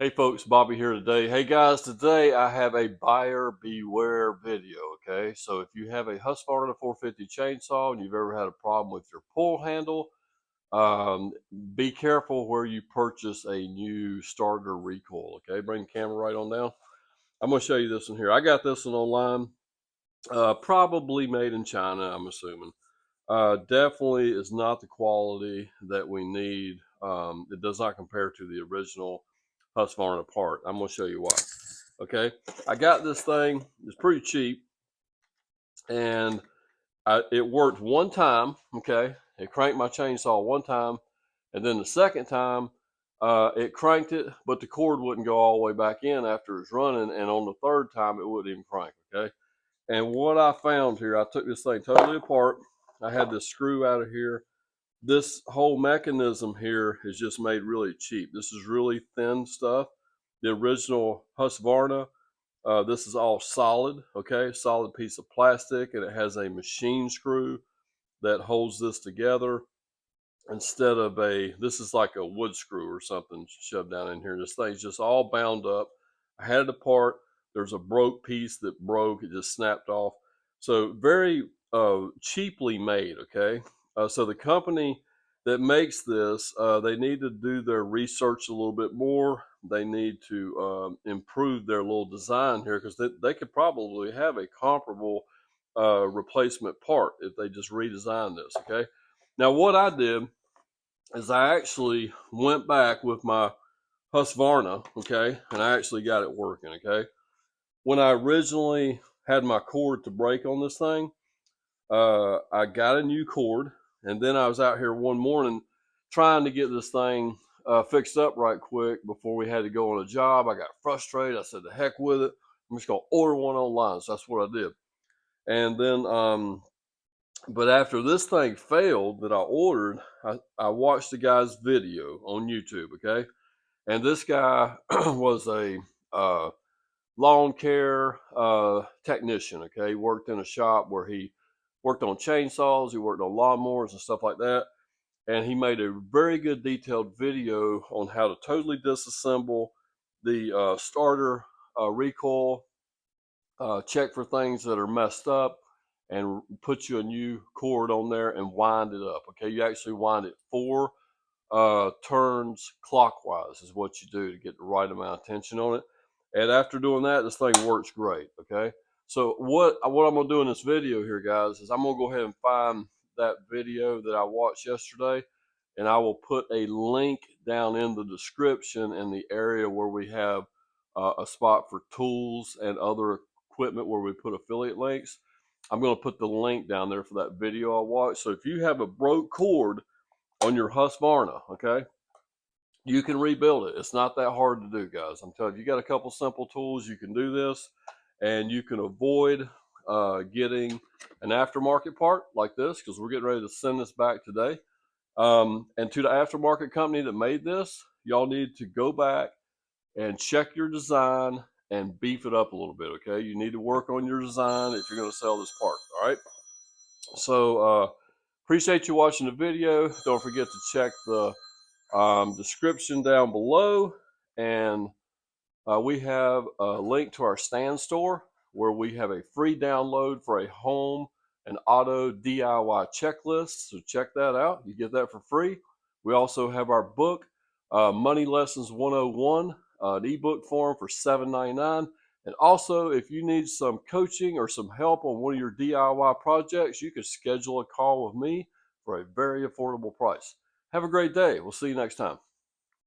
Hey folks, Bobby here today. Hey guys, today I have a buyer beware video, okay? So if you have a Husqvarna 450 chainsaw and you've ever had a problem with your pull handle, um, be careful where you purchase a new starter recoil, okay? Bring the camera right on down. I'm gonna show you this one here. I got this one online, probably made in China, I'm assuming. Definitely is not the quality that we need. It does not compare to the original Husqvarna part. I'm going to show you why. Okay, I got this thing. It's pretty cheap, and it worked one time. Okay, it cranked my chainsaw one time, and then the second time, it cranked it, but the cord wouldn't go all the way back in after it was running, and on the third time, it wouldn't even crank. Okay, and what I found here, I took this thing totally apart. I had this screw out of here. This whole mechanism here is just made really cheap. This is really thin stuff. The original Husqvarna, this is all solid, okay? Solid piece of plastic, and it has a machine screw that holds this together instead of this is like a wood screw or something shoved down in here. This thing's just all bound up. I had it apart. There's a broke piece that broke. It just snapped off. So very cheaply made, okay? So the company that makes this, they need to do their research a little bit more. They need to improve their little design here because they could probably have a comparable replacement part if they just redesign this, okay? Now what I did is I actually went back with my Husqvarna, okay, and I actually got it working, okay. When I originally had my cord to break on this thing, I got a new cord, and then I was out here one morning trying to get this thing fixed up right quick before we had to go on a job. I got frustrated. I said, "The heck with it! I'm just gonna order one online." So that's what I did, and then but after this thing failed that I ordered, I watched the guy's video on YouTube, okay? And this guy was a lawn care technician, okay? He worked in a shop where he worked on chainsaws, he worked on lawnmowers and stuff like that. And he made a very good detailed video on how to totally disassemble the starter recoil, check for things that are messed up, and put you a new cord on there and wind it up. Okay, you actually wind it 4 turns clockwise is what you do to get the right amount of tension on it. And after doing that, this thing works great. Okay, so what I'm gonna do in this video here, guys, is I'm gonna go ahead and find that video that I watched yesterday, and I will put a link down in the description in the area where we have a spot for tools and other equipment where we put affiliate links. I'm going to put the link down there for that video I watched. So if you have a broke cord on your Husqvarna, okay, you can rebuild it. It's not that hard to do, guys. I'm telling you, you got a couple simple tools, you can do this, and you can avoid getting an aftermarket part like this because we're getting ready to send this back today. And to the aftermarket company that made this, y'all need to go back and check your design and beef it up a little bit, okay? You need to work on your design if you're going to sell this part, all right? So appreciate you watching the video. Don't forget to check the description down below, and we have a link to our stand store where we have a free download for a home and auto DIY checklist. So check that out. You get that for free. We also have our book, Money Lessons 101, an ebook form for $7.99. And also, if you need some coaching or some help on one of your DIY projects, you can schedule a call with me for a very affordable price. Have a great day. We'll see you next time.